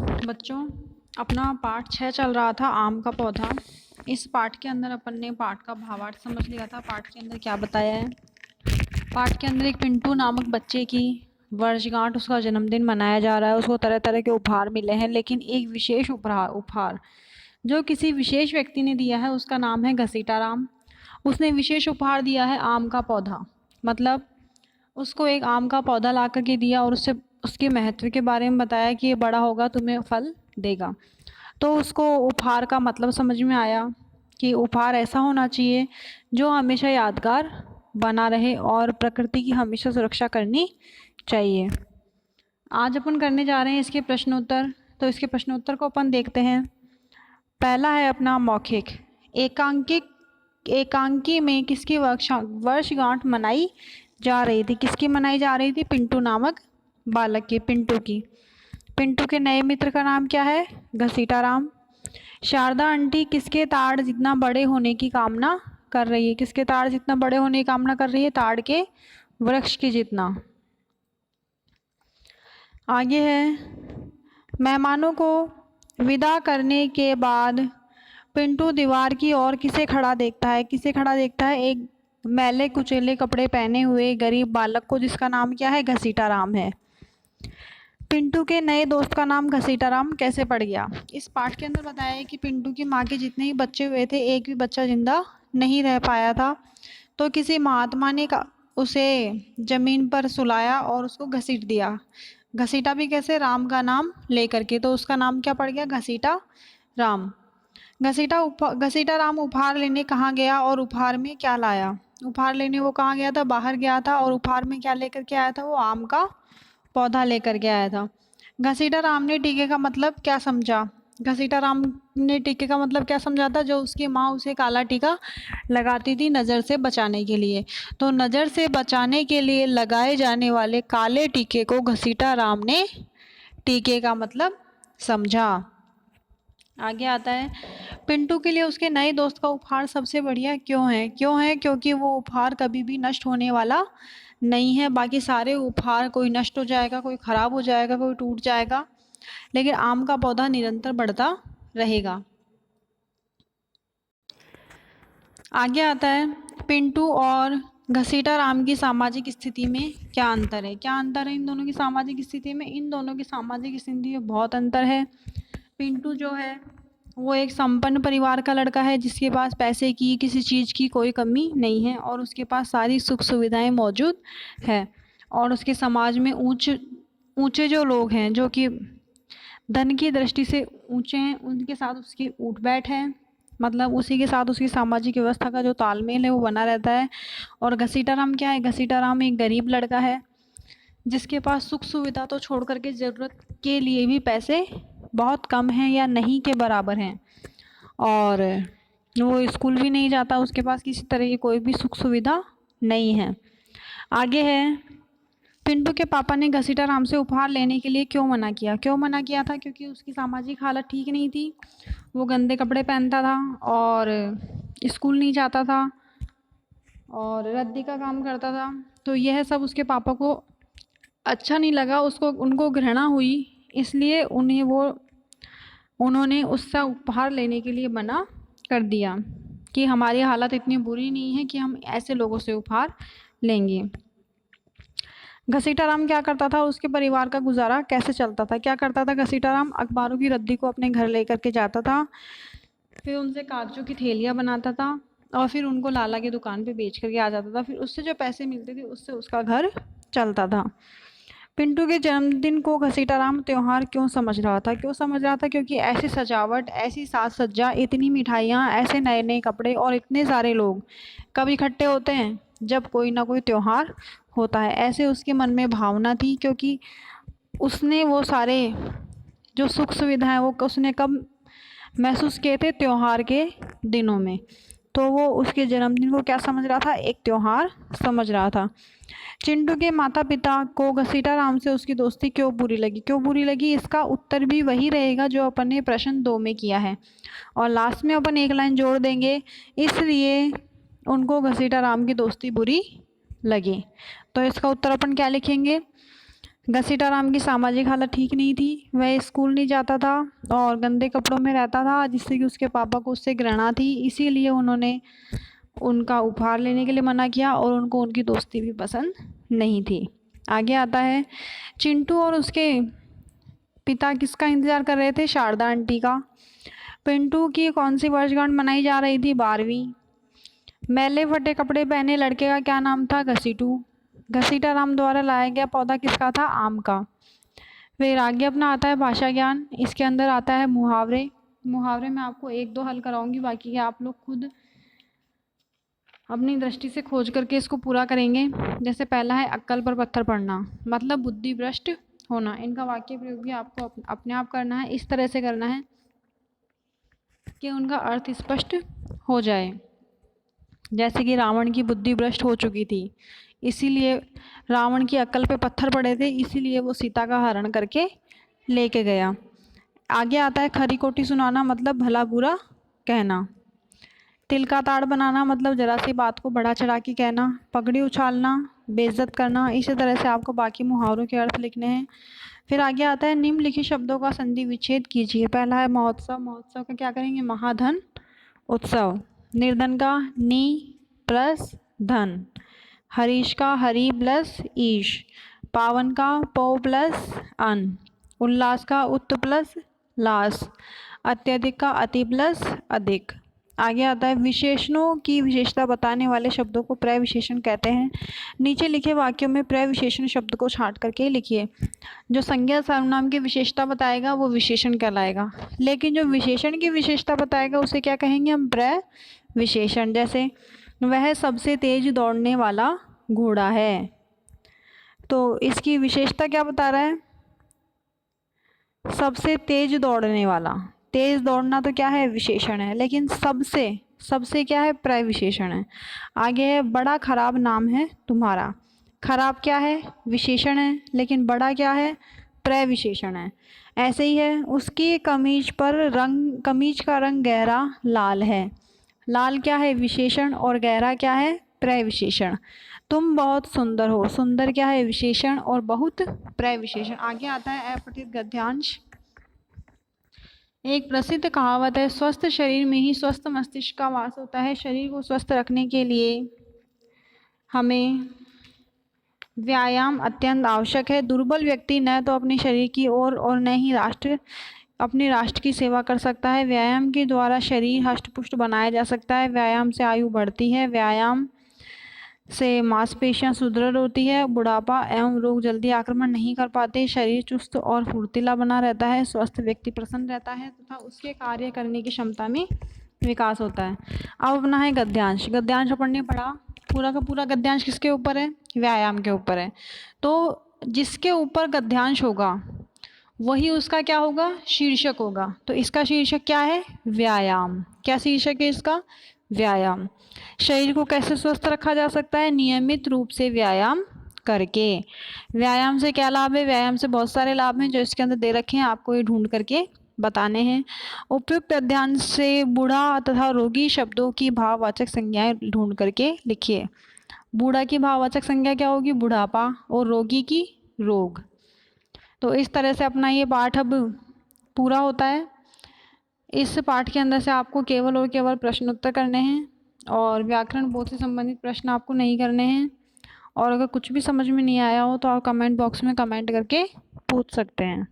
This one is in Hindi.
बच्चों, अपना पाठ 6 चल रहा था, आम का पौधा। इस पाठ के अंदर अपन ने पाठ का भावार्थ समझ लिया था। पाठ के अंदर क्या बताया है? पाठ के अंदर एक पिंटू नामक बच्चे की वर्षगांठ, उसका जन्मदिन मनाया जा रहा है। उसको तरह तरह के उपहार मिले हैं, लेकिन एक विशेष उपहार जो किसी विशेष व्यक्ति ने दिया है, उसका नाम है घसीटा राम। उसने विशेष उपहार दिया है आम का पौधा। मतलब उसको एक आम का पौधा ला करके दिया और उससे उसके महत्व के बारे में बताया कि ये बड़ा होगा तुम्हें फल देगा। तो उसको उपहार का मतलब समझ में आया कि उपहार ऐसा होना चाहिए जो हमेशा यादगार बना रहे और प्रकृति की हमेशा सुरक्षा करनी चाहिए। आज अपन करने जा रहे हैं इसके प्रश्नोत्तर। तो इसके प्रश्नोत्तर को अपन देखते हैं। पहला है अपना मौखिक। एकांकी में किसकी वर्षगांठ मनाई जा रही थी? किसकी मनाई जा रही थी? पिंटू नामक बालक की, पिंटू की। पिंटू के नए मित्र का नाम क्या है? घसीटा राम। शारदा आंटी किसके ताड़ जितना बड़े होने की कामना कर रही है? किसके ताड़ जितना बड़े होने की कामना कर रही है? ताड़ के वृक्ष के जितना। आगे है, मेहमानों को विदा करने के बाद पिंटू दीवार की ओर किसे खड़ा देखता है? किसे खड़ा देखता है? एक मैले कुचेले कपड़े पहने हुए गरीब बालक को, जिसका नाम क्या है? घसीटा राम है। पिंटू के नए दोस्त का नाम घसीटा राम कैसे पड़ गया? इस पाठ के अंदर बताया है कि पिंटू की माँ के जितने ही बच्चे हुए थे, एक भी बच्चा जिंदा नहीं रह पाया था। तो किसी महात्मा ने उसे जमीन पर सुलाया और उसको घसीट दिया। घसीटा भी कैसे? राम का नाम लेकर के। तो उसका नाम क्या पड़ गया? घसीटा राम। घसीटा राम उपहार लेने कहाँ गया और उपहार में क्या लाया? उपहार लेने वो कहाँ गया था? बाहर गया था। और उपहार में क्या लेकर के आया था? वो आम का पौधा लेकर के आया था। घसीटा राम ने टीके का मतलब क्या समझा? घसीटा राम ने टीके का मतलब क्या समझा था? जो उसकी माँ उसे काला टीका लगाती थी नज़र से बचाने के लिए। तो नज़र से बचाने के लिए लगाए जाने वाले काले टीके को घसीटा राम ने टीके का मतलब समझा। आगे आता है, पिंटू के लिए उसके नए दोस्त का उपहार सबसे बढ़िया क्यों है? क्योंकि वो उपहार कभी भी नष्ट होने वाला नहीं है। बाकी सारे उपहार कोई नष्ट हो जाएगा, कोई खराब हो जाएगा, कोई टूट जाएगा, लेकिन आम का पौधा निरंतर बढ़ता रहेगा। आगे आता है, पिंटू और घसीटा राम की सामाजिक स्थिति में क्या अंतर है? क्या अंतर है इन दोनों की सामाजिक स्थिति में? इन दोनों की सामाजिक स्थिति में बहुत अंतर है। पिंटू जो है वो एक संपन्न परिवार का लड़का है, जिसके पास पैसे की, किसी चीज़ की कोई कमी नहीं है और उसके पास सारी सुख सुविधाएं मौजूद है। और उसके समाज में ऊंचे जो लोग हैं, जो कि धन की दृष्टि से ऊंचे हैं, उनके साथ उसकी उठ बैठ है। मतलब उसी के साथ उसकी सामाजिक व्यवस्था का जो तालमेल है वो बना रहता है। और घसीटा राम क्या है? घसीटा राम एक गरीब लड़का है, जिसके पास सुख सुविधा तो छोड़ करके ज़रूरत के लिए भी पैसे बहुत कम हैं या नहीं के बराबर हैं। और वो स्कूल भी नहीं जाता, उसके पास किसी तरह की कोई भी सुख सुविधा नहीं है। आगे है, पिंटू के पापा ने घसीटा राम से उपहार लेने के लिए क्यों मना किया? क्यों मना किया था? क्योंकि उसकी सामाजिक हालत ठीक नहीं थी। वो गंदे कपड़े पहनता था और स्कूल नहीं जाता था और रद्दी का काम करता था। तो यह सब उसके पापा को अच्छा नहीं लगा, उनको घृणा हुई, इसलिए उन्होंने उससे उपहार लेने के लिए मना कर दिया कि हमारी हालत इतनी बुरी नहीं है कि हम ऐसे लोगों से उपहार लेंगे। घसीटा राम क्या करता था? उसके परिवार का गुजारा कैसे चलता था? क्या करता था घसीटा राम? अखबारों की रद्दी को अपने घर लेकर के जाता था, फिर उनसे कागजों की थैलियाँ बनाता था और फिर उनको लाला की दुकान पे बेच करके आ जाता था। फिर उससे जो पैसे मिलते थे उससे उसका घर चलता था। पिंटू के जन्मदिन को घसीटा राम त्यौहार क्यों समझ रहा था? क्यों समझ रहा था? क्योंकि ऐसी सजावट, ऐसी साज सज्जा, इतनी मिठाइयाँ, ऐसे नए नए कपड़े और इतने सारे लोग कब इकट्ठे होते हैं? जब कोई ना कोई त्यौहार होता है। ऐसे उसके मन में भावना थी, क्योंकि उसने वो सारे जो सुख सुविधाएं वो उसने कब महसूस किए थे? त्यौहार के दिनों में। तो वो उसके जन्मदिन को क्या समझ रहा था? एक त्यौहार समझ रहा था। चिंटू के माता पिता को घसीटा राम से उसकी दोस्ती क्यों बुरी लगी? क्यों बुरी लगी? इसका उत्तर भी वही रहेगा जो अपन ने प्रश्न 2 में किया है, और लास्ट में अपन एक लाइन जोड़ देंगे, इसलिए उनको घसीटा राम की दोस्ती बुरी लगी। तो इसका उत्तर अपन क्या लिखेंगे? घसीटाराम की सामाजिक हालत ठीक नहीं थी। वह स्कूल नहीं जाता था और गंदे कपड़ों में रहता था, जिससे कि उसके पापा को उससे घृणा थी। इसीलिए उन्होंने उनका उपहार लेने के लिए मना किया और उनको उनकी दोस्ती भी पसंद नहीं थी। आगे आता है, चिंटू और उसके पिता किसका इंतज़ार कर रहे थे? शारदा आंटी का। पिंटू की कौन सी वर्षगांठ मनाई जा रही थी? 12वीं। मैले फटे कपड़े पहने लड़के का क्या नाम था? घसीटू। घसीटाराम द्वारा लाया गया पौधा किसका था? आम का। फिर आगे अपना आता है भाषा ज्ञान। इसके अंदर आता है मुहावरे। मुहावरे में आपको 1-2 हल कराऊंगी, बाकी के आप लोग खुद अपनी दृष्टि से खोज करके इसको पूरा करेंगे। जैसे पहला है अक्कल पर पत्थर पड़ना, मतलब बुद्धि भ्रष्ट होना। इनका वाक्य प्रयोग भी आपको अपने आप करना है। इस तरह से करना है कि उनका अर्थ स्पष्ट हो जाए। जैसे कि रावण की बुद्धि भ्रष्ट हो चुकी थी, इसीलिए रावण की अक्ल पे पत्थर पड़े थे, इसीलिए वो सीता का हरण करके लेके गया। आगे आता है खरी खोटी सुनाना, मतलब भला बुरा कहना। तिल का ताड़ बनाना, मतलब जरा सी बात को बढ़ा चढ़ा के कहना। पगड़ी उछालना, बेइज्जत करना। इसी तरह से आपको बाकी मुहावरों के अर्थ लिखने हैं। फिर आगे आता है निम्नलिखित शब्दों का संधि विच्छेद कीजिए। पहला है महोत्सव। महोत्सव का क्या करेंगे? महाधन उत्सव। निर्धन का नी प्लस धन। हरीश का हरी प्लस ईश। पावन का पौ प्लस अन। उल्लास का उत प्लस लास। अत्यधिक का अति प्लस अधिक। आगे आता है विशेषणों की विशेषता बताने वाले शब्दों को प्रविशेषण कहते हैं। नीचे लिखे वाक्यों में प्रविशेषण शब्द को छांट करके लिखिए। जो संज्ञा सर्वनाम की विशेषता बताएगा वो विशेषण कहलाएगा, लेकिन जो विशेषण की विशेषता बताएगा उसे क्या कहेंगे हम? प्रविशेषण। जैसे वह सबसे तेज दौड़ने वाला घोड़ा है, तो इसकी विशेषता क्या बता रहा है? सबसे तेज दौड़ने वाला। तेज दौड़ना तो क्या है? विशेषण है, लेकिन सबसे क्या है? प्रविशेषण है। आगे है बड़ा खराब नाम है तुम्हारा। खराब क्या है? विशेषण है, लेकिन बड़ा क्या है? प्रविशेषण है। ऐसे ही है उसकी कमीज का रंग गहरा लाल है। लाल क्या है? विशेषण, और गहरा क्या है? प्रविशेषण। तुम बहुत सुंदर हो। सुंदर क्या है? विशेषण, और बहुत प्रविशेषण। आगे आता है अपठित गद्यांश। एक प्रसिद्ध कहावत है, स्वस्थ शरीर में ही स्वस्थ मस्तिष्क का वास होता है। शरीर को स्वस्थ रखने के लिए हमें व्यायाम अत्यंत आवश्यक है। दुर्बल व्यक्ति न तो अपने शरीर की और न ही अपने राष्ट्र की सेवा कर सकता है। व्यायाम के द्वारा शरीर हष्ट-पुष्ट बनाया जा सकता है। व्यायाम से आयु बढ़ती है। व्यायाम से मांसपेशियां सुदृढ़ होती है। बुढ़ापा एवं रोग जल्दी आक्रमण नहीं कर पाते। शरीर चुस्त और फुर्तीला बना रहता है। स्वस्थ व्यक्ति प्रसन्न रहता है तथा उसके कार्य करने की क्षमता में विकास होता है। अब अपना है गद्यांश। गद्यांश अपन ने पढ़ा, पूरा का पूरा गद्यांश किसके ऊपर है? व्यायाम के ऊपर है। तो जिसके ऊपर गद्यांश होगा वही उसका क्या होगा? शीर्षक होगा। तो इसका शीर्षक क्या है? व्यायाम। क्या शीर्षक है इसका? व्यायाम। शरीर को कैसे स्वस्थ रखा जा सकता है? नियमित रूप से व्यायाम करके। व्यायाम से क्या लाभ है? व्यायाम से बहुत सारे लाभ हैं जो इसके अंदर दे रखे हैं, आपको ये ढूंढ करके बताने हैं। उपयुक्त अध्ययन से बूढ़ा तथा रोगी शब्दों की भाववाचक संज्ञाएं ढूंढ करके लिखिए। बूढ़ा की भाववाचक संज्ञा क्या होगी? बुढ़ापा, और रोगी की रोग। तो इस तरह से अपना ये पाठ अब पूरा होता है। इस पाठ के अंदर से आपको केवल और केवल प्रश्नोत्तर करने हैं और व्याकरण बोध से संबंधित प्रश्न आपको नहीं करने हैं। और अगर कुछ भी समझ में नहीं आया हो तो आप कमेंट बॉक्स में कमेंट करके पूछ सकते हैं।